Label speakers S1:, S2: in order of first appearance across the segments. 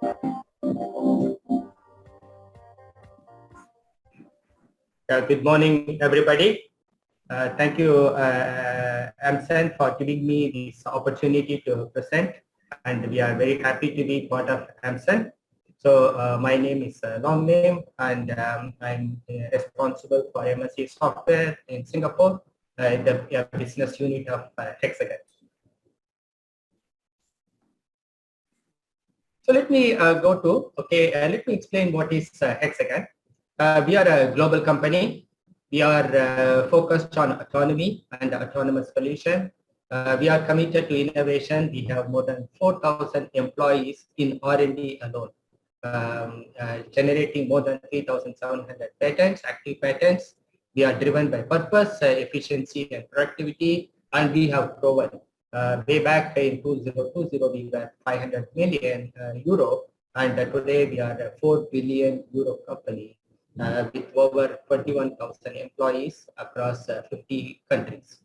S1: Good morning, everybody. Thank you, Amsen, for giving me this opportunity to present, and we are very happy to be part of Amsen. So my name is long name, and I'm responsible for MSc Software in Singapore, the business unit of Hexagon. So let me let me explain what is Hexagon. We are a global company. We are focused on autonomy and autonomous solution. We are committed to innovation. We have more than 4,000 employees in R&D alone, generating more than 3,700 patents, active patents. We are driven by purpose, efficiency, and productivity, and we have proven way back in 2020, we were 500 million euro, and today we are a 4 billion euro company with over 21,000 employees across 50 countries.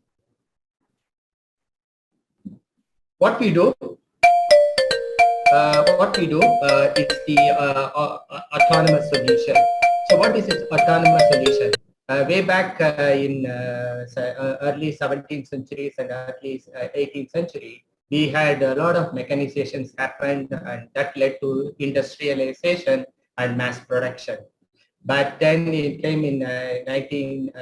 S1: What we do is the autonomous solution. So what is this autonomous solution? Way back in early 17th centuries and early 18th century, we had a lot of mechanizations happened, and that led to industrialization and mass production. But then it came in 19th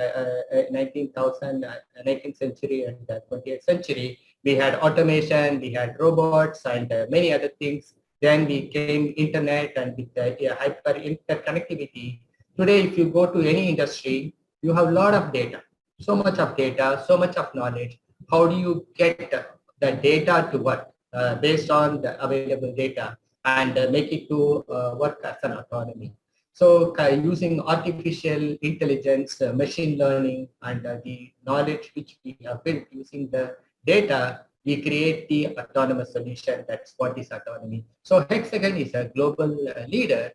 S1: century and 20th century. We had automation, we had robots, and many other things. Then we came internet, and with hyper interconnectivity. Today, if you go to any industry, you have a lot of data, so much of data, so much of knowledge. How do you get the data to work based on the available data and make it to work as an autonomy? So using artificial intelligence, machine learning, and the knowledge which we have built using the data, we create the autonomous solution. That's what is autonomy. So Hexagon is a global leader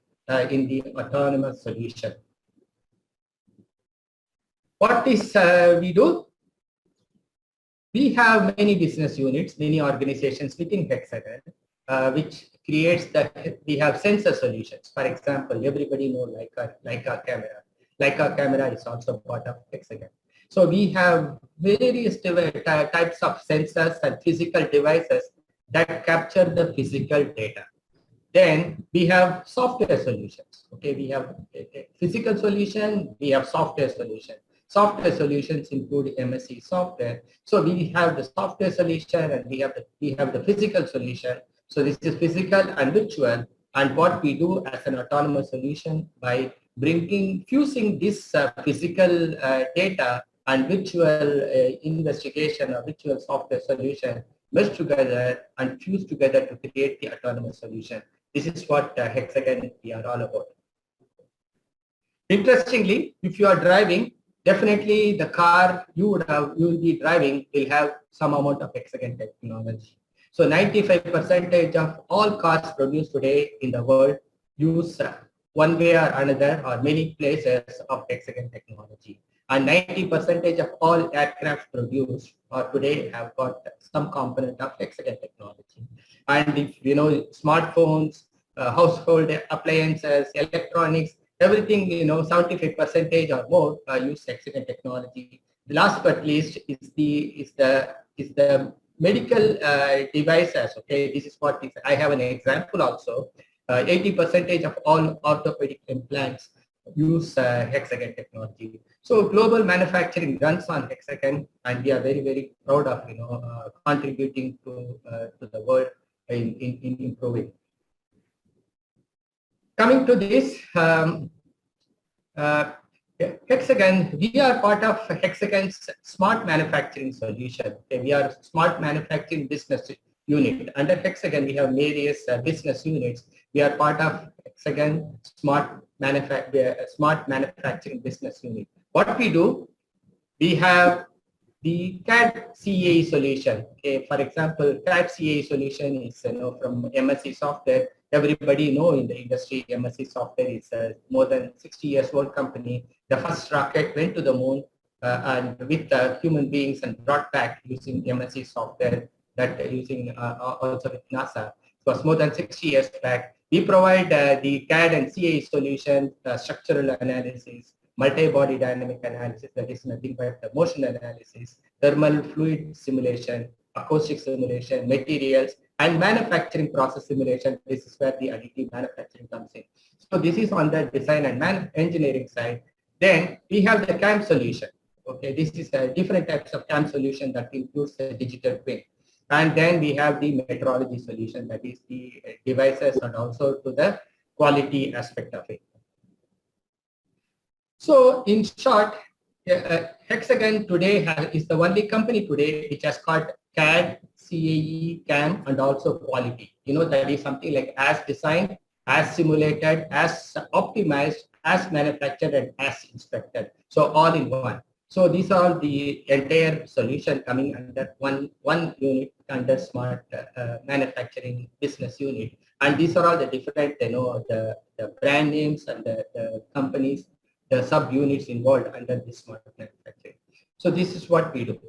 S1: in the autonomous solution. What is we do? We have many business units, many organizations within Hexagon, which creates that we have sensor solutions. For example, everybody know Leica camera. Leica camera is also part of Hexagon. So we have various types of sensors and physical devices that capture the physical data. Then we have software solutions. Okay, we have a physical solution, we have software solution. Software solutions include MSc software. So we have the software solution and we have the physical solution. So this is physical and virtual. And what we do as an autonomous solution by fusing this physical data and virtual investigation or virtual software solution, merge together and fuse together to create the autonomous solution. This is what Hexagon we are all about. Interestingly, if you are driving, definitely the car you will be driving will have some amount of Hexagon technology. So 95% of all cars produced today in the world use one way or another or many places of Hexagon technology. And 90% of all aircraft produced today have got some component of Hexagon technology. And if you know smartphones, household appliances, electronics, everything 75% or more use Hexagon technology. Last but least is the medical devices. Okay, this is what I have an example also. 80% of all orthopedic implants use Hexagon technology. So global manufacturing runs on Hexagon, and we are very, very proud of contributing to the world in improving. Coming to this, Hexagon, we are part of Hexagon's smart manufacturing solution. Okay, we are smart manufacturing business unit. Under Hexagon, we have various business units. We are part of Hexagon smart manufacturing business unit. What we do, we have the CAD CAE solution. Okay, for example, CAD CAE solution is from MSc software. Everybody know in the industry, MSc software is a more than 60 years old company. The first rocket went to the moon and with human beings and brought back using MSc software that using also with NASA. It was more than 60 years back. We provide the CAD and CAE solution, structural analysis, multi-body dynamic analysis, that is nothing but the motion analysis, thermal fluid simulation, acoustic simulation, materials, and manufacturing process simulation. This is where the additive manufacturing comes in. So this is on the design and engineering side. Then we have the CAM solution. Okay, this is a different types of CAM solution that includes the digital twin. And then we have the metrology solution, that is the devices and also to the quality aspect of it. So in short, Hexagon today is the only company today which has got CAD, CAE, CAM, and also quality. That is something like as designed, as simulated, as optimized, as manufactured, and as inspected. So all in one. So these are the entire solution coming under one unit under smart manufacturing business unit. And these are all the different, the brand names and the companies, the subunits involved under this smart manufacturing. So this is what we do.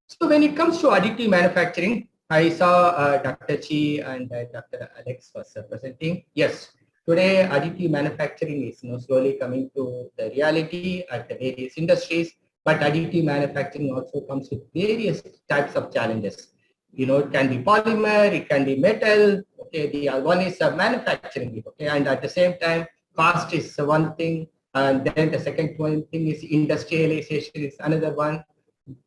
S1: So when it comes to additive manufacturing, I saw Dr. Chi and Dr. Alex was presenting. Yes, today additive manufacturing is slowly coming to the reality at the various industries, but additive manufacturing also comes with various types of challenges. It can be polymer, it can be metal. Okay, the one is manufacturing it. Okay, and at the same time, cost is one thing, and then the second one thing is industrialization is another one.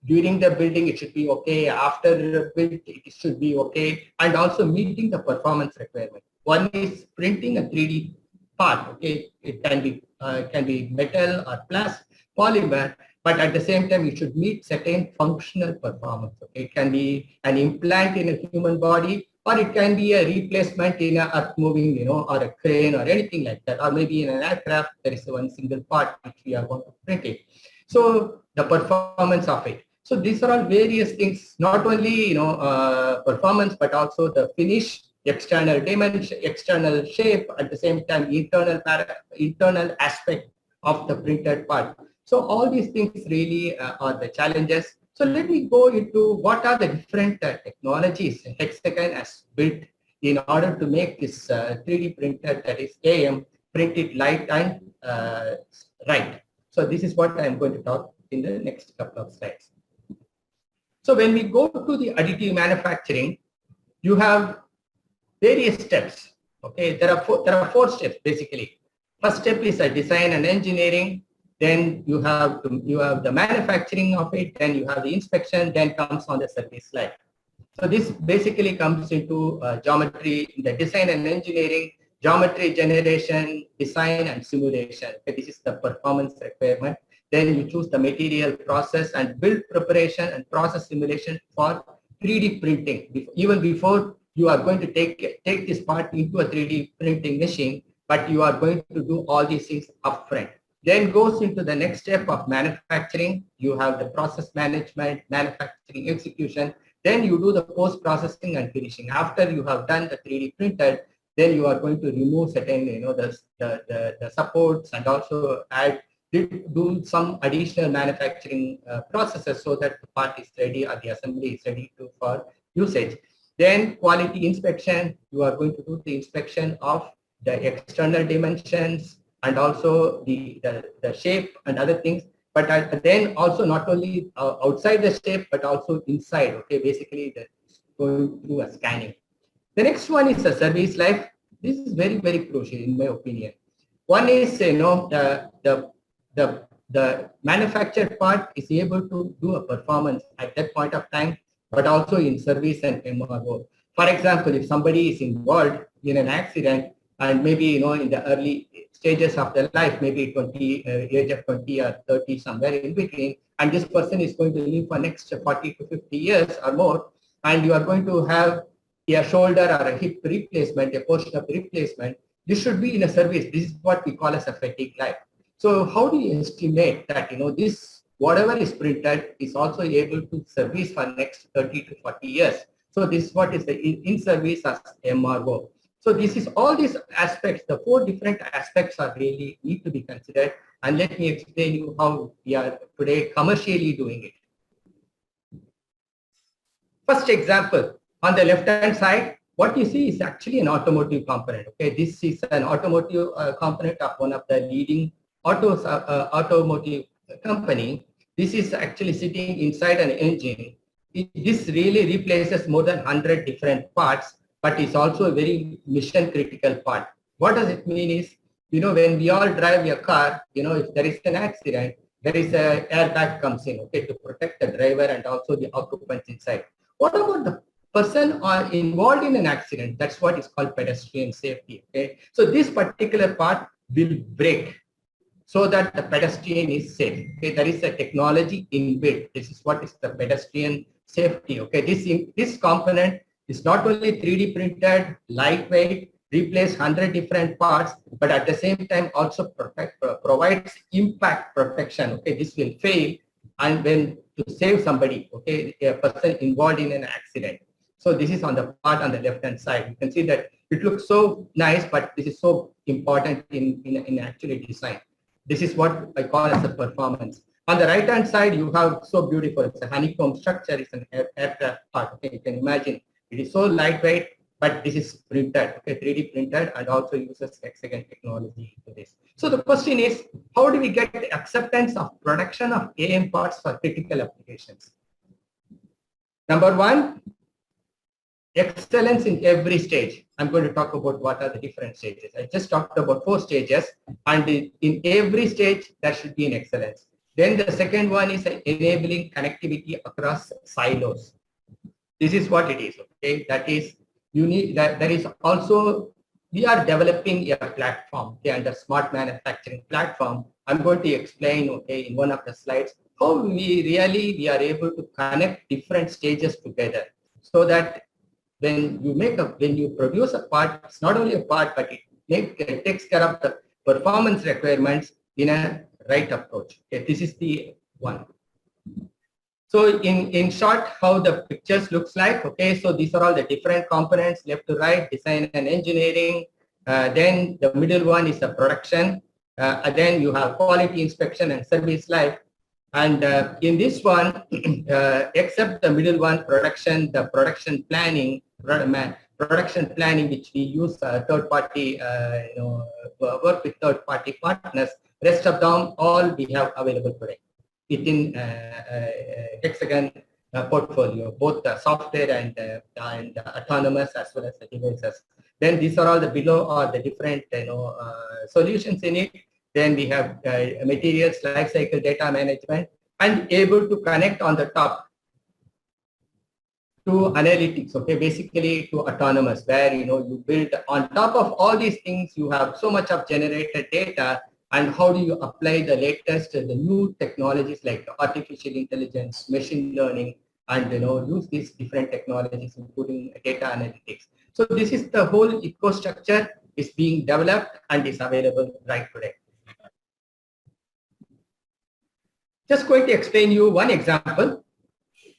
S1: During the building, it should be okay. After the build, it should be okay, and also meeting the performance requirement. One is printing a 3D part. Okay, it can be metal or polymer, but at the same time, it should meet certain functional performance. Okay, it can be an implant in a human body, or it can be a replacement in a earth moving, or a crane or anything like that, or maybe in an aircraft there is one single part which we are going to print it. So the performance of it. So these are all various things, not only performance, but also the finish, external dimension, external shape, at the same time internal aspect of the printed part. So all these things really are the challenges. So let me go into what are the different technologies Hexagon has built in order to make this 3D printer, that is AM, print it light and right. So this is what I'm going to talk in the next couple of slides. So when we go to the additive manufacturing, you have various steps. Okay, there are four steps basically. First step is a design and engineering. Then you have the manufacturing of it. Then you have the inspection. Then comes on the service life. So this basically comes into geometry, the design and engineering, geometry generation, design and simulation. Okay, this is the performance requirement. Then you choose the material process and build preparation and process simulation for 3D printing. Even before you are going to take this part into a 3D printing machine, but you are going to do all these things upfront. Then goes into the next step of manufacturing. You have the process management, manufacturing execution. Then you do the post-processing and finishing. After you have done the 3D printer, then you are going to remove certain, the supports and also do some additional manufacturing processes so that the part is ready or the assembly is ready for usage. Then quality inspection, you are going to do the inspection of the external dimensions and also the shape and other things. But then also not only outside the shape, but also inside. Okay, basically going through a scanning. The next one is the service life. This is very, very crucial in my opinion. One is, the manufactured part is able to do a performance at that point of time, but also in service and MRO. For example, if somebody is involved in an accident and maybe, in the early stages of their life, maybe age of 20 or 30, somewhere in between, and this person is going to live for next 40 to 50 years or more, and you are going to have a shoulder or a hip replacement, a portion of replacement, this should be in a service. This is what we call as a fatigue life. So how do you estimate that, this, whatever is printed is also able to service for next 30 to 40 years. So this is what is the in service as MRO. So this is all these aspects, the four different aspects are really need to be considered. And let me explain you how we are today commercially doing it. First example, on the left hand side, what you see is actually an automotive component. Okay, this is an automotive component of one of the leading automotive company. This is actually sitting inside an engine. This really replaces more than 100 different parts, but it's also a very mission critical part. What does it mean is, when we all drive a car, if there is an accident, there is a airbag comes in, okay, to protect the driver and also the occupants inside. What about the person are involved in an accident? That's what is called pedestrian safety. Okay, so this particular part will break so that the pedestrian is safe. Okay, there is a technology inbuilt. This is what is the pedestrian safety. Okay, this component is not only 3D printed, lightweight, replace 100 different parts, but at the same time also provides impact protection. Okay, this will fail and when to save somebody, okay, a person involved in an accident. So this is on the part on the left hand side. You can see that it looks so nice, but this is so important in actually design. This is what I call as a performance. On the right hand side, you have so beautiful. It's a honeycomb structure. It's an aircraft part. Okay, you can imagine it is so lightweight, but this is printed, okay, 3D printed, and also uses hexagon technology into this. So the question is, how do we get acceptance of production of AM parts for critical applications? Number one, excellence in every stage. I'm going to talk about what are the different stages. I just talked about 4 stages, and in every stage there should be an excellence. Then the second one is enabling connectivity across silos. This is what it is. Okay, that is you need that. There is also we are developing a platform. Okay, under smart manufacturing platform. I'm going to explain. Okay, in one of the slides how we are able to connect different stages together, so that when you produce a part, it's not only a part, but it takes care of the performance requirements in a right approach. Okay, this is the one. So in short, how the pictures looks like. Okay, so these are all the different components, left to right, design and engineering. Then the middle one is the production. And then you have quality inspection and service life. And in this one, except the middle one, the production planning, which we use third-party, work with third-party partners. Rest of them all we have available today within Hexagon portfolio, both the software and autonomous as well as the devices. Then these are all the below or the different solutions in it. Then we have materials lifecycle data management, and able to connect on the top to analytics. Okay, basically to autonomous, where you build on top of all these things. You have so much of generated data, and how do you apply the latest, the new technologies like artificial intelligence, machine learning, and use these different technologies, including data analytics. So this is the whole ecostructure is being developed and is available right today. Just going to explain you one example.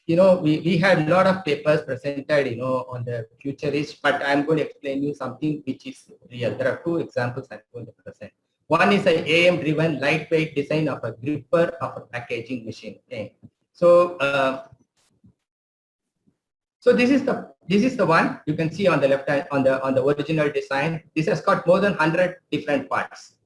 S1: We had a lot of papers presented, on the futurist, but I'm going to explain you something which is real. There are 2 examples I'm going to present. One is an AM-driven lightweight design of a gripper of a packaging machine. Okay. So, so this is the one you can see on the left hand on the original design. This has got more than 100 different parts.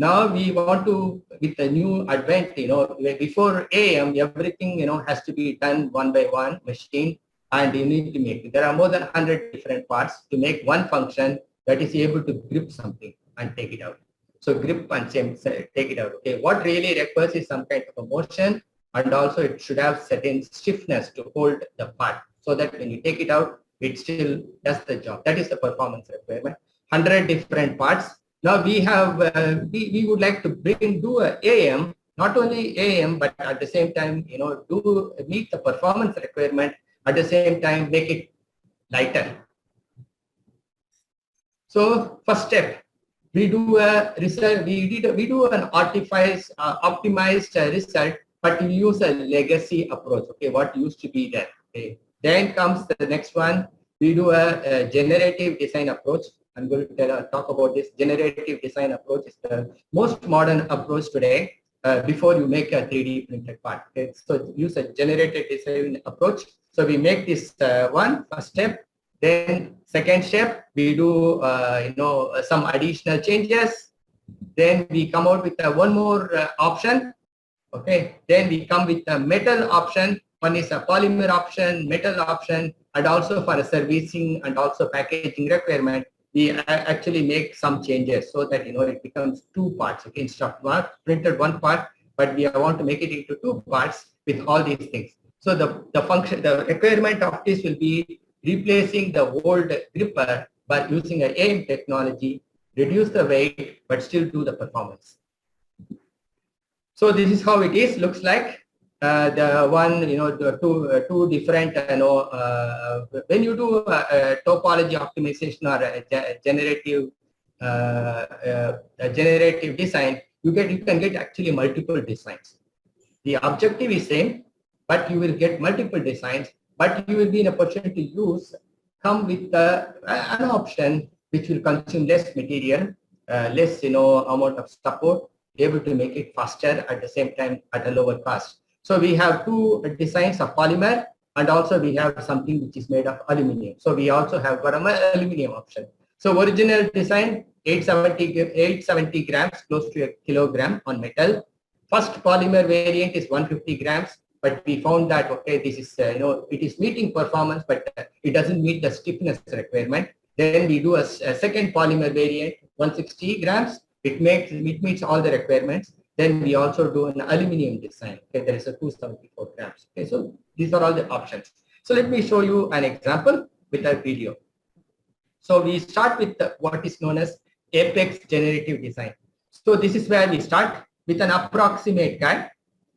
S1: Now we want to, with the new advent, before AM, everything, has to be done one by one machine, and you need to make it. There are more than 100 different parts to make one function that is able to grip something and take it out. So grip and take it out. Okay, what really requires is some kind of a motion, and also it should have certain stiffness to hold the part, so that when you take it out, it still does the job. That is the performance requirement. 100 different parts. Now we have, we would like to do a AM, not only AM, but at the same time, meet the performance requirement, at the same time, make it lighter. So first step, we do a result, we do an optimized result, but we use a legacy approach. Okay, what used to be there. Okay. Then comes the next one, we do a generative design approach. I'm going to talk about this. Generative design approach is the most modern approach today before you make a 3D printed part. Okay? So use a generative design approach. So we make this first step. Then Second step, we do some additional changes. Then we come out with one more option. Okay. Then we come with a metal option. One is a polymer option, metal option, and also for a servicing and also packaging requirement, we actually make some changes so that it becomes two parts. Okay, instead of printed one part, but we want to make it into two parts with all these things. So the requirement of this will be replacing the old gripper by using an AM technology, reduce the weight, but still do the performance. So this is how it is. Looks like the one, the two different, when you do topology optimization or a generative design, you can get actually multiple designs. The objective is same, but you will get multiple designs. But you will be in a position to come with an option which will consume less material, less amount of support, able to make it faster at the same time at a lower cost. So we have two designs of polymer, and also we have something which is made of aluminum. So we also have got an aluminum option. So original design 870 grams, close to a kilogram on metal. First polymer variant is 150 grams, but we found that okay, this is it is meeting performance, but it doesn't meet the stiffness requirement. Then we do a second polymer variant, 160 grams. It meets all the requirements. Then we also do an aluminum design. Okay, there is a 274 grams. Okay, so these are all the options. So let me show you an example with a video. So we start with what is known as Apex generative design. So this is where we start with an approximate guide.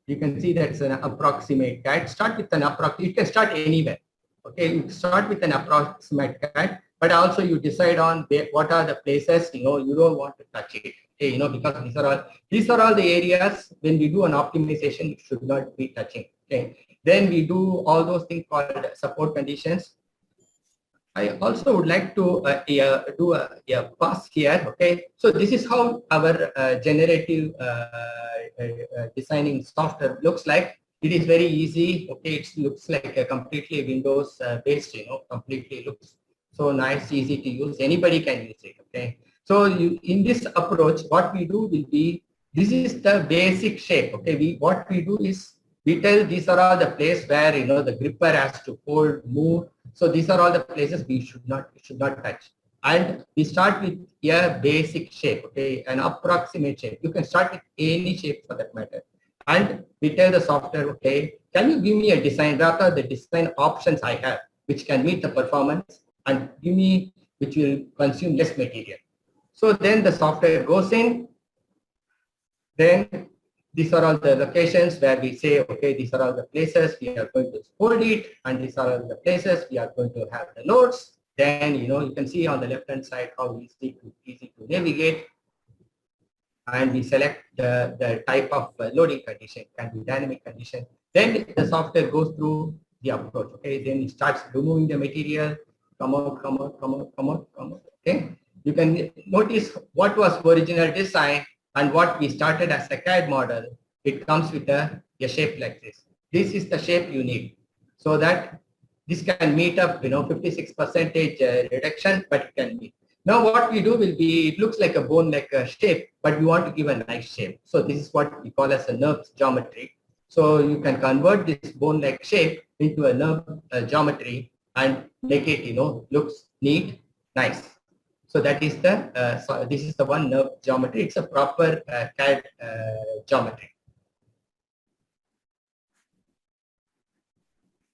S1: You can see that's an approximate guide. Start with an approximate. You can start anywhere. Okay, you start with an approximate guide, but also you decide on what are the places you don't want to touch it. Okay, because these are all the areas when we do an optimization you should not be touching. Okay, then we do all those things called support conditions. I also would like to do a pause here. Okay, so this is how our generative designing software looks like. It is very easy. Okay, it looks like a completely Windows based. Completely looks so nice, easy to use. Anybody can use it. Okay, so in this approach, what we do will be, this is the basic shape. Okay, what we do is we tell these are all the places where the gripper has to hold, move. So these are all the places we should not touch. And we start with a basic shape, okay, an approximate shape. You can start with any shape for that matter. And we tell the software, okay, can you give me a design, rather the design options I have, which can meet the performance and give me, which will consume less material. So then the software goes in, then these are all the locations where we say, okay, these are all the places we are going to hold it, and these are all the places we are going to have the nodes. Then, you can see on the left-hand side how easy to navigate. And we select the type of loading condition, can be dynamic condition. Then the software goes through the approach. Okay, then it starts removing the material, come out. Okay, you can notice what was original design and what we started as a CAD model. It comes with a shape like this. This is the shape you need, so that this can meet up 56% reduction, but it can meet. Now what we do will be, it looks like a bone-like shape, but we want to give a nice shape. So this is what we call as a NURBS geometry. So you can convert this bone-like shape into a NURBS geometry and make it, looks neat, nice. So that is this is the one NURBS geometry. It's a proper CAD geometry.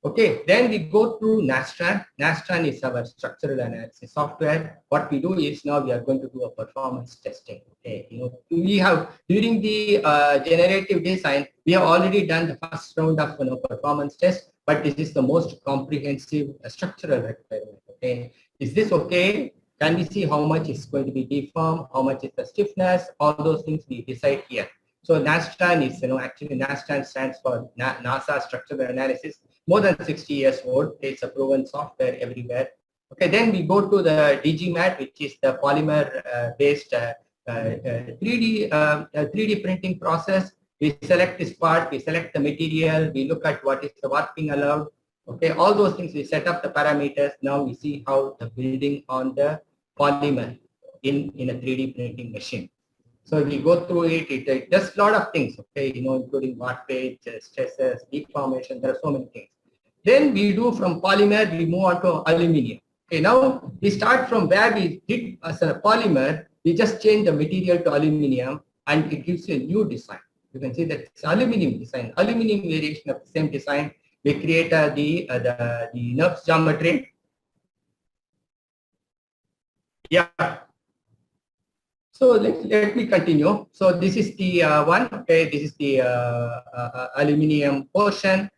S1: Okay, then we go through Nastran. Nastran is our structural analysis software. What we do is now we are going to do a performance testing. Okay, we have during the generative design, we have already done the first round of performance test, but this is the most comprehensive structural requirement. Okay, is this okay? Can we see how much is going to be deformed? How much is the stiffness? All those things we decide here. So Nastran is, actually Nastran stands for NASA Structural Analysis. More than 60 years old. It's a proven software everywhere. Okay, then we go to the DGMAT, which is the polymer-based 3D printing process. We select this part, we select the material, we look at what is the warping allowed, Okay, all those things we set up the parameters. Now we see how the building on the polymer in a 3D printing machine. So we go through it, it does a lot of things, okay, including warpage, stresses, deformation, there are so many things. Then we do from polymer, we move on to aluminum. Okay, now we start from where we did as a polymer, we just change the material to aluminum and it gives you a new design. You can see that it's aluminum design, aluminum variation of the same design. We create the NURBS geometry. Yeah. So let me continue. So this is the one. Okay, this is the aluminum portion.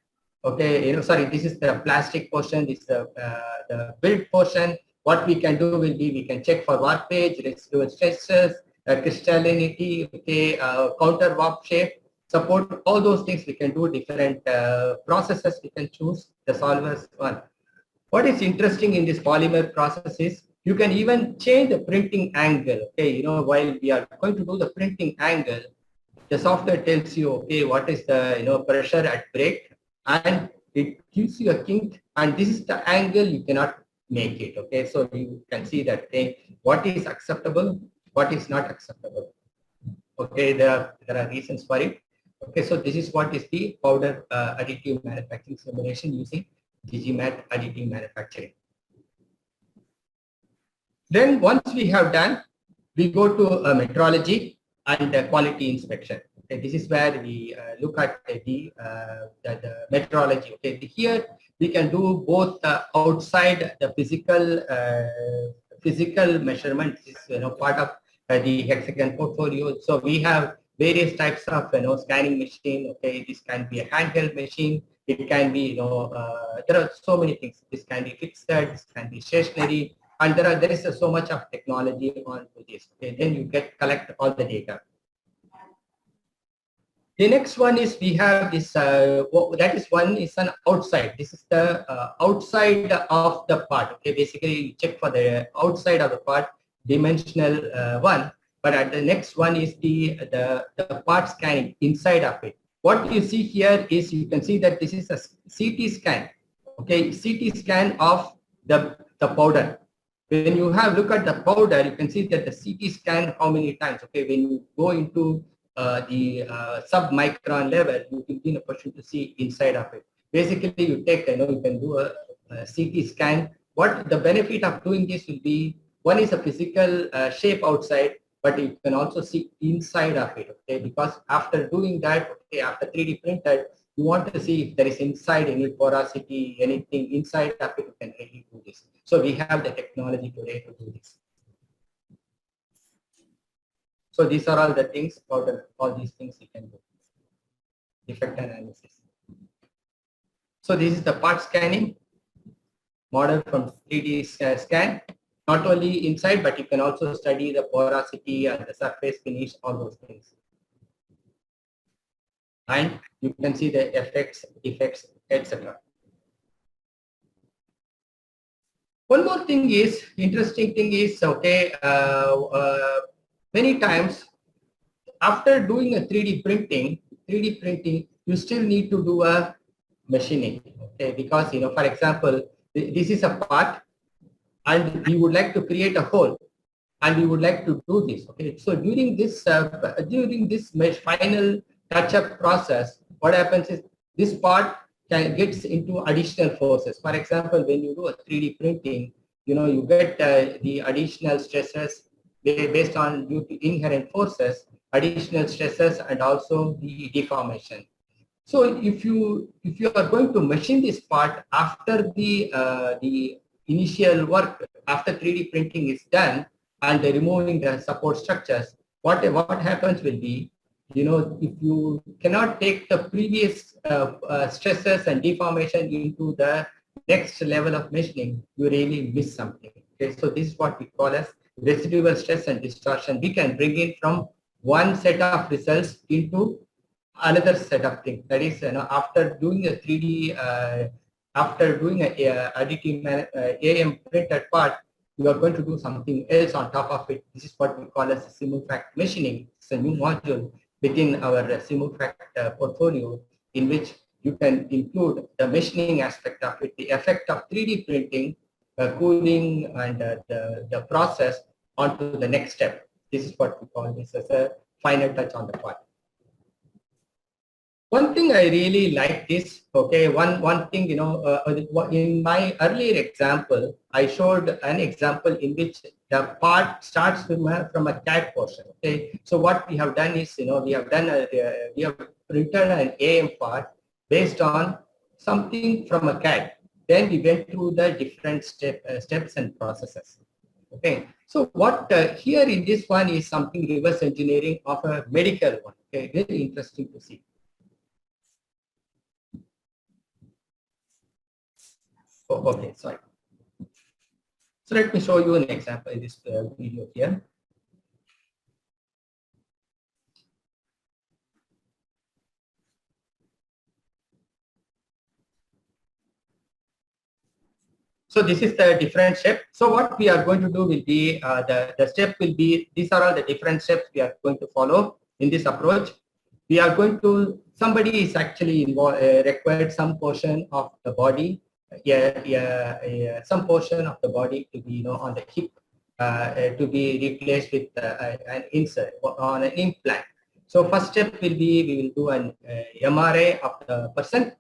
S1: Okay, sorry, this is the plastic portion. This is the build portion. What we can do will be we can check for warpage, residual stresses, crystallinity, okay, counter warp shape, support, all those things we can do. Different processes we can choose the solvers one. What is interesting in this polymer process is you can even change the printing angle. Okay, while we are going to do the printing angle, the software tells you, okay, what is the pressure at break, and it gives you a kink, and this is the angle you cannot make it. Okay, so you can see that, okay, what is acceptable, what is not acceptable. Okay, there are reasons for it. Okay, so this is what is the powder additive manufacturing simulation using GGMAT additive manufacturing. Then once we have done, we go to metrology and quality inspection. Okay, this is where we look at the metrology. Okay, here we can do both outside the physical measurements. Is part of the Hexagon portfolio. So we have various types of scanning machine. Okay, this can be a handheld machine. It can be there are so many things. This can be fixed. This can be stationary. And there is so much of technology on this. Okay, then you collect all the data. The next one is we have this. That is one is an outside. This is the outside of the part. Okay, basically you check for the outside of the part, dimensional one. But at the next one is the part scanning inside of it. What you see here is you can see that this is a CT scan. Okay, CT scan of the powder. When you have look at the powder, you can see that the CT scan how many times. Okay, when you go into the sub-micron level, you can be in a position to see inside of it. Basically, you take, you can do a CT scan. What the benefit of doing this will be, one is a physical shape outside, but you can also see inside of it. Okay, because after doing that, okay, after 3D printed, you want to see if there is inside any porosity, anything inside of it, you can really do this. So we have the technology today to do this. So these are all the things, all these things you can do. Defect analysis. So this is the part scanning model from 3D scan. Not only inside, but you can also study the porosity and the surface finish, all those things. And you can see the effects, etc. One more thing is, interesting thing is, okay, many times after doing a 3D printing, you still need to do a machining, okay, because, for example, this is a part and we would like to create a hole and we would like to do this, okay. So during this final touch-up process, what happens is this part gets into additional forces. For example, when you do a 3D printing, you get the additional stresses based on due to inherent forces, additional stresses, and also the deformation. So if you are going to machine this part after the initial work, after 3D printing is done and removing the support structures, what happens will be, if you cannot take the previous stresses and deformation into the next level of machining, you really miss something. Okay, so this is what we call as residual stress and distortion. We can bring in from one set of results into another set of things. That is, after doing a 3D, after doing a additive AM printed part, you are going to do something else on top of it. This is what we call as simulfrac machining. It's a new module within our simulfrac portfolio, in which you can include the machining aspect of it, the effect of 3D printing, cooling, and the process onto the next step. This is what we call this as a final touch on the part. One thing I really like this, okay, one thing, in my earlier example, I showed an example in which the part starts from a CAD portion, okay. So what we have done is, we have printed an AM part based on something from a CAD. Then we went through the different steps and processes. Okay, so what here in this one is something reverse engineering of a medical one. Okay, very interesting to see. Oh, okay, sorry. So let me show you an example in this video here. So this is the different step. So what we are going to do will be, the step will be, these are all the different steps we are going to follow in this approach. We are going to, somebody is actually involved, required some portion of the body, some portion of the body to be, on the hip, to be replaced with an insert on an implant. So first step will be, we will do an MRI of the person.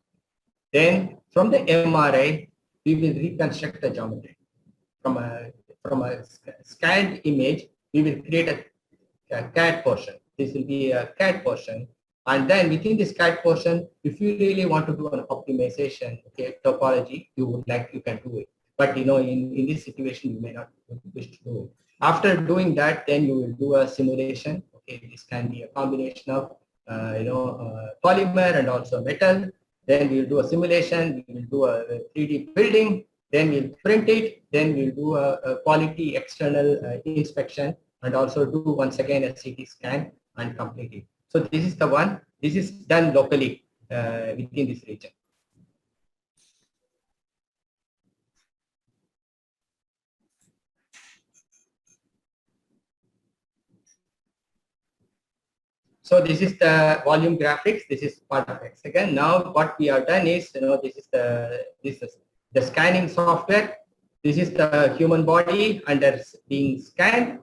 S1: Then from the MRI, we will reconstruct the geometry. From a scanned image, we will create a CAD portion. This will be a CAD portion. And then within this CAD portion, if you really want to do an optimization, okay, topology, you can do it. But in this situation, you may not wish to do it. After doing that, then you will do a simulation. Okay, this can be a combination of polymer and also metal. Then we'll do a simulation. We will do a 3D building. Then we'll print it. Then we'll do a quality external inspection, and also do once again a CT scan and complete it. So this is the one. This is done locally within this region. So this is the volume graphics. This is part of Hexagon. Now what we have done is, this is the scanning software. This is the human body under being scanned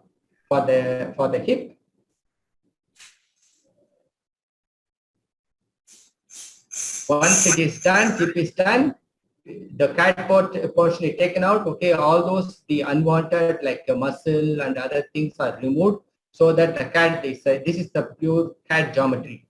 S1: for the hip. Once it is done, hip is done, the CAD portion is taken out. Okay, all those, the unwanted like the muscle and other things are removed, so that the CAD is this is the pure CAD geometry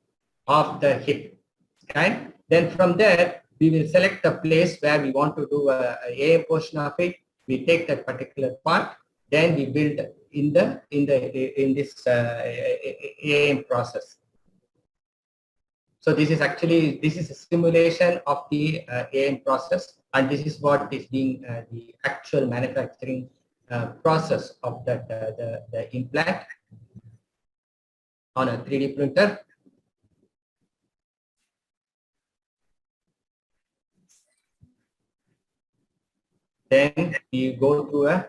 S1: of the hip. Okay, then from there we will select the place where we want to do a AM portion of it. We take that particular part, then we build in this AM process. So this is a simulation of the AM process, and this is what is being the actual manufacturing process of that the implant on a 3D printer. Then we go through a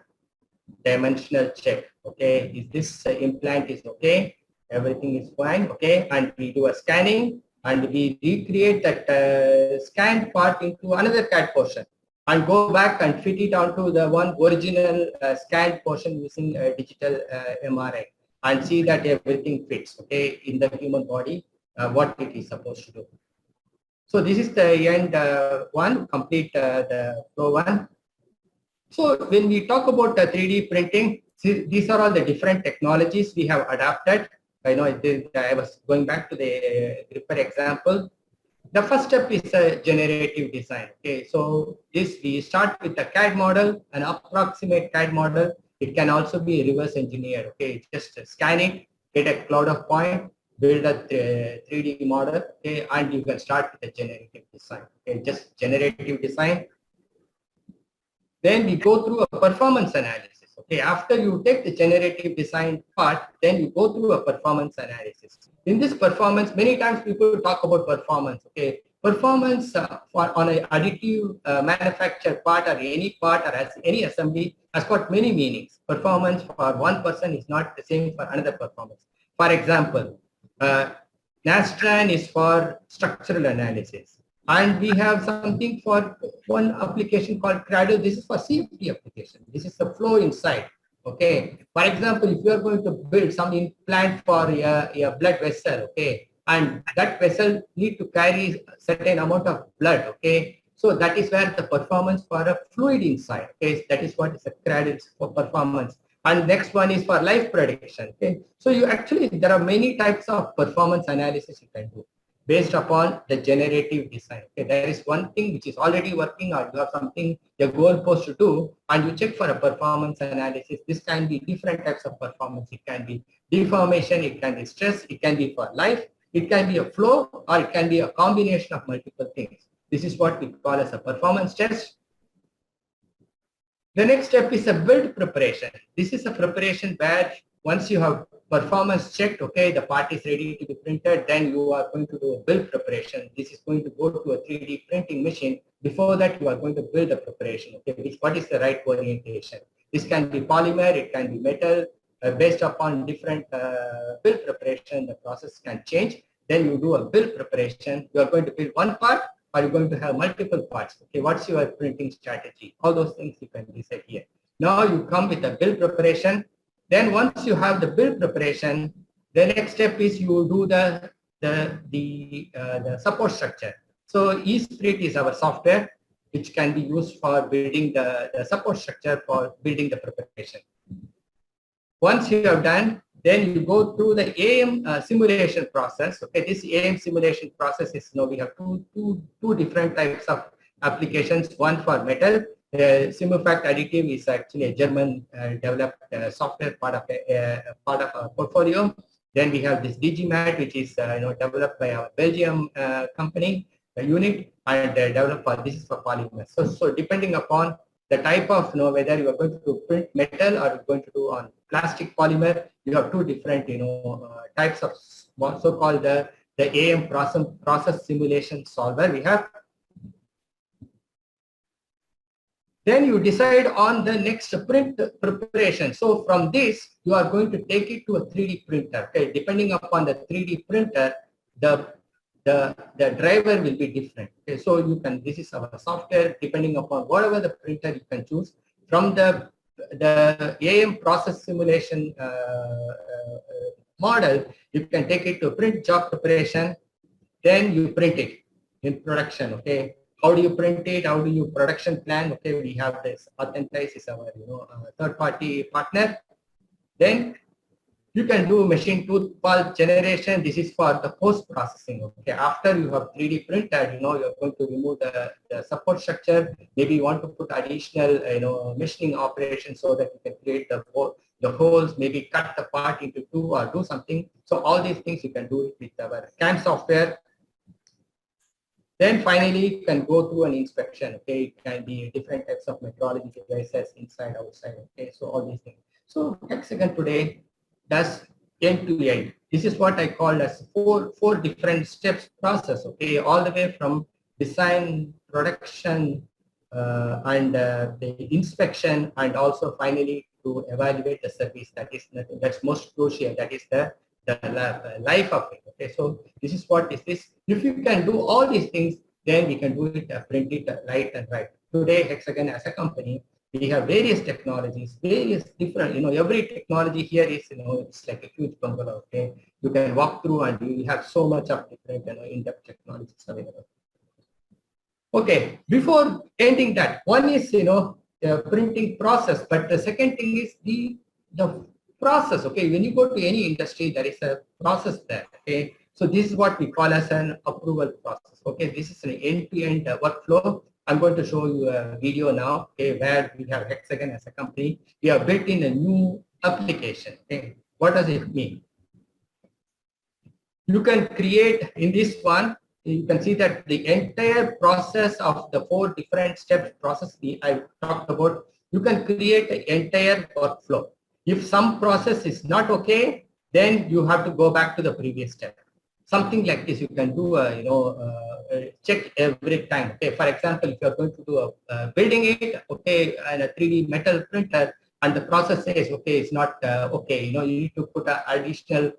S1: dimensional check. Okay, is this implant is okay? Everything is fine. Okay, and we do a scanning. And we recreate that scanned part into another CAD portion and go back and fit it onto the one original scanned portion using digital MRI and see that everything fits, okay, in the human body, what it is supposed to do. So this is the end one, complete the flow one. So when we talk about 3D printing, see, these are all the different technologies we have adapted. I know I was going back to the gripper example. The first step is a generative design. Okay, so we start with the CAD model, an approximate CAD model. It can also be reverse engineered. Okay, just scan it, get a cloud of point, build a 3D model. Okay, and you can start with the generative design. Okay, just generative design. Then we go through a performance analysis. Okay, after you take the generative design part, then you go through a performance analysis. In this performance, many times people talk about performance. Okay, performance on an additive manufactured part or any part or as any assembly has got many meanings. Performance for one person is not the same for another performance. For example, Nastran is for structural analysis. And we have something for one application called Cradle. This is for CFD application. This is the flow inside. Okay. For example, if you are going to build some implant for a blood vessel, okay, and that vessel need to carry certain amount of blood, okay. So that is where the performance for a fluid inside. Okay, that is what is a Cradle for performance. And next one is for life prediction. Okay, so you actually there are many types of performance analysis you can do based upon the generative design. Okay, there is one thing which is already working, or you have something your goal post to do, and you check for a performance analysis. This can be different types of performance. It can be deformation, it can be stress, it can be for life, it can be a flow, or it can be a combination of multiple things. This is what we call as a performance test. The next step is a build preparation. This is a preparation where once you have performance checked, okay, the part is ready to be printed, then you are going to do a build preparation. This is going to go to a 3D printing machine. Before that, you are going to build a preparation, okay, what is the right orientation. This can be polymer, it can be metal. Based upon different build preparation, the process can change. Then you do a build preparation. You are going to build one part, are you going to have multiple parts? Okay, what's your printing strategy? All those things you can decide here. Now you come with a build preparation. Then once you have the build preparation, the next step is you do the support structure. So eSpirit is our software which can be used for building the support structure for building the preparation. Once you have done, then you go through the AM simulation process. Okay, this AM simulation process is now we have two different types of applications. One for metal. Simufact Additive is actually a German developed software part of our portfolio. Then we have this Digimat, which is developed by our Belgium company, unit, and developed for this is for polymers. So depending upon the type of whether you are going to print metal or you're going to do on plastic polymer, you have two different types of so-called the AM process simulation solver we have. Then you decide on the next print preparation. So from this, you are going to take it to a 3D printer. Okay, depending upon the 3D printer, the driver will be different. Okay, so you can, this is our software, depending upon whatever the printer you can choose. From the AM process simulation model, you can take it to print job preparation, then you print it in production. Okay, how do you print it? How do you production plan? Okay, we have this Authentize is our third-party partner. Then you can do machine tool pulp generation. This is for the post processing. Okay, after you have 3D printed, you're going to remove the support structure. Maybe you want to put additional machining operations so that you can create the holes. Maybe cut the part into two or do something. So all these things you can do it with our CAM software. Then finally, you can go through an inspection. Okay, it can be different types of metrology devices inside, outside. Okay, so all these things. So Hexagon today does end-to-end. This is what I call as four different steps process. Okay, all the way from design, production, and the inspection, and also finally to evaluate the service. That's most crucial. That is the life of it. Okay, so this is what is this. If you can do all these things, then we can do it, print it, right and right. Today, Hexagon as a company, we have various technologies, various different, every technology here is, it's like a huge bungalow. Okay, you can walk through and you have so much of different, in-depth technologies available. Okay, before ending that, one is, the printing process, but the second thing is the process. Okay, when you go to any industry, there is a process there. Okay, so this is what we call as an approval process. Okay, this is an end-to-end workflow. I'm going to show you a video now, okay, where we have Hexagon as a company. We have built in a new application. Okay, what does it mean? You can create in this one. You can see that the entire process of the 4 different steps process I talked about. You can create the entire workflow. If some process is not okay, then you have to go back to the previous step. Something like this you can do, check every time. Okay, for example, if you are going to do building it, okay, and a 3D metal printer, and the process says, okay, it's not okay. You need to put additional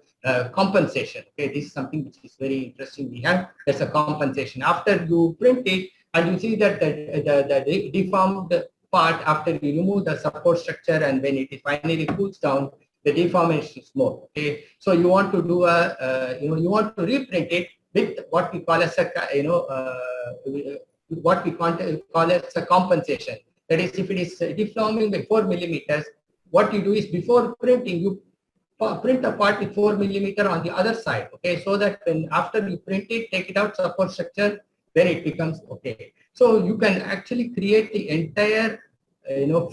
S1: compensation. Okay, this is something which is very interesting. We have there's a compensation after you print it, and you see that the deformed part after you remove the support structure, and when it finally cools down, the deformation is more. Okay, so you want to do you want to reprint it with what we call as a what we call as a compensation. That is, if it is deforming by 4 millimeters, what you do is before printing, you print a part with 4 millimeter on the other side. Okay, so that when after you print it, take it out, support structure, then it becomes okay. So you can actually create the entire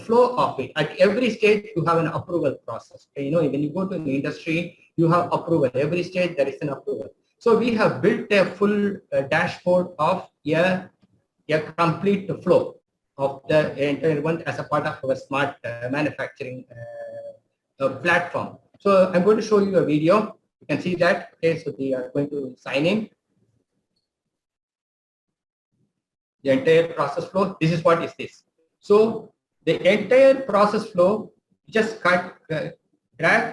S1: flow of it. At every stage, you have an approval process. Okay? When you go to the industry, you have approval. Every stage there is an approval. So we have built a full dashboard of a complete flow of the entire one as a part of our smart manufacturing platform. So I'm going to show you a video. You can see that. Okay, so we are going to sign in. The entire process flow. This is what is this. So the entire process flow, just drag,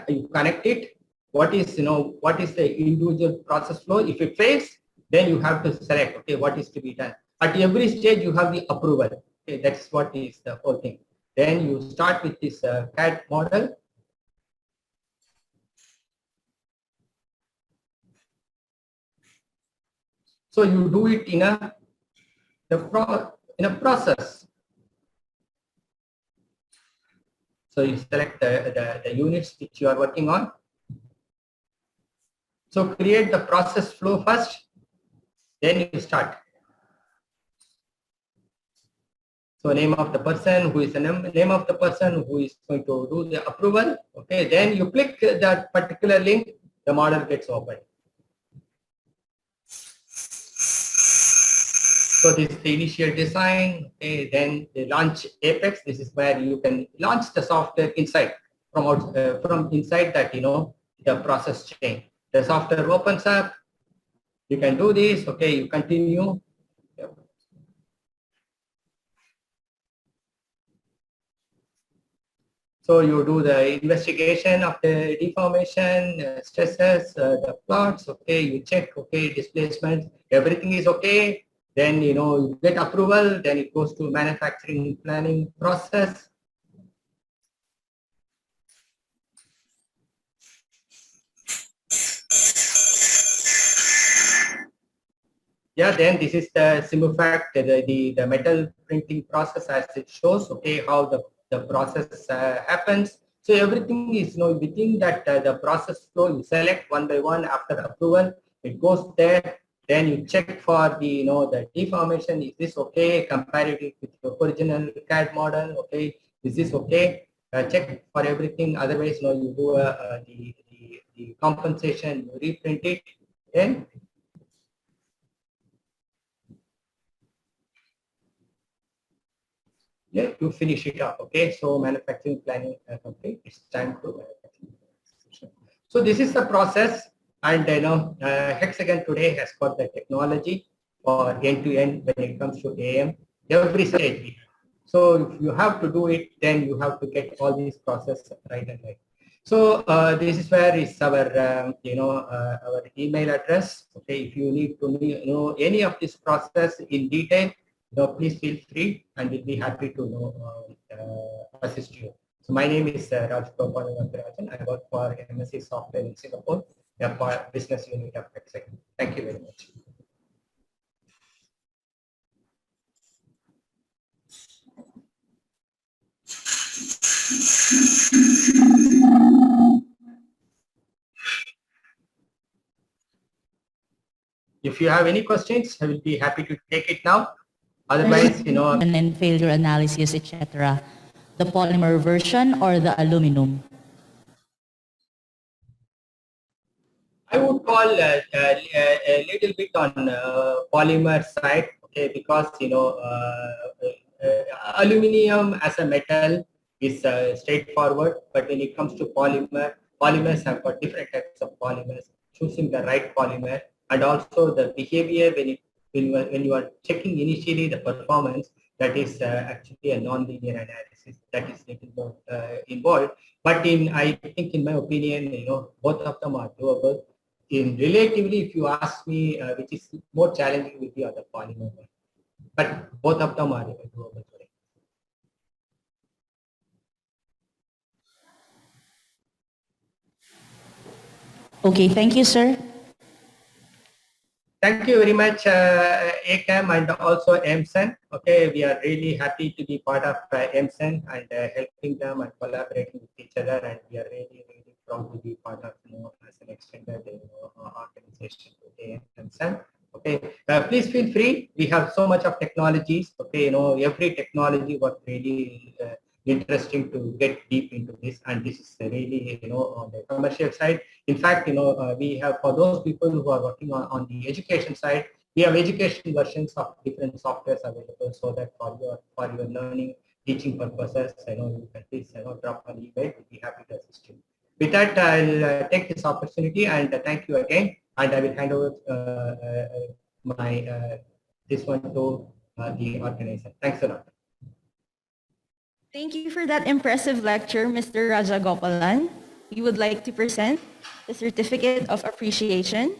S1: you connect it. What is the individual process flow? If it fails, then you have to select, okay, what is to be done. At every stage, you have the approval. Okay, that's what is the whole thing. Then you start with this CAD model. So you do it in a process. So you select the units which you are working on. So create the process flow first, then you start. So name of the person, who is the name of the person who is going to do the approval. Okay, then you click that particular link, the model gets opened. So this is the initial design. Okay, then the launch Apex. This is where you can launch the software inside from inside that the process chain. The software opens up. You can do this. Okay, you continue. So you do the investigation of the deformation, stresses, the plots. Okay, you check. Okay, displacement, everything is okay. Then you get approval. Then it goes to manufacturing planning process. Yeah, then this is the Simufact, the metal printing process as it shows. Okay, how the process happens. So everything is within that the process flow. You select one by one after approval. It goes there. Then you check for the the deformation. Is this okay? Compare it with the original CAD model. Okay, is this okay? Check for everything. Otherwise, you do the compensation. You reprint it. Then yeah, you finish it up. Okay, so manufacturing planning complete. It's time to manufacturing. So this is the process, and Hexagon today has got the technology for end-to-end when it comes to AM. Every stage. So if you have to do it, then you have to get all these processes right and right. So this is where is our our email address. Okay, if you need to know any of this process in detail, please feel free, and we'll be happy to assist you. So my name is Raj Gopal Rajan. I work for MSC Software in Singapore, a business unit of Hexagon. Thank you very much. If you have any questions, I will be happy to take it now. Otherwise,
S2: and failure analysis, etc. The polymer version or the aluminum?
S1: I would call a little bit on polymer side, okay, because aluminum as a metal is straightforward, but when it comes to polymers have got different types of polymers. Choosing the right polymer, and also the behavior when you are checking initially the performance, that is actually a non-linear analysis that is little more involved. But I think in my opinion, both of them are doable. In relatively, if you ask me, which is more challenging with the other polymer one, but both of them are doable today.
S2: Okay, thank you, sir.
S1: Thank you very much, ACAM and also EMSEN. Okay, we are really happy to be part of EMSEN and helping them and collaborating with each other. And we are really, really proud to be part of, as an extended organization today, EMSEN. Okay, please feel free. We have so much of technologies. Okay, every technology was really interesting to get deep into this, and this is really, on the commercial side. In fact, we have, for those people who are working on the education side, we have education versions of different softwares available, so that for your learning, teaching purposes, you can please drop an email. We'll be happy to assist you. With that, I'll take this opportunity and thank you again, and I will hand over my this one to the organizer. Thanks a lot.
S3: Thank you for that impressive lecture, Mr. Rajagopalan. We would like to present the Certificate of Appreciation.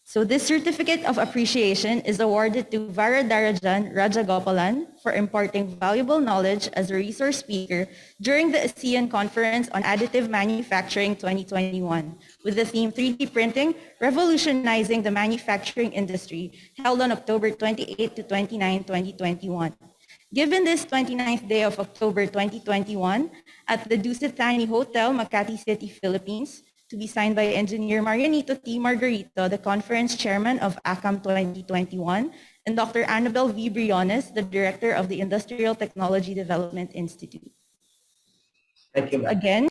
S3: So this Certificate of Appreciation is awarded to Varadarajan Rajagopalan for imparting valuable knowledge as a resource speaker during the ASEAN Conference on Additive Manufacturing 2021 with the theme 3D Printing, Revolutionizing the Manufacturing Industry, held on October 28 to 29, 2021. Given this 29th day of October 2021 at the Dusit Thani Hotel, Makati City, Philippines, to be signed by Engineer Marianito T. Margarito, the Conference Chairman of ACAM 2021, and Dr. Annabel V. Briones, the Director of the Industrial Technology Development Institute.
S1: Thank you, ma'am.
S3: Again,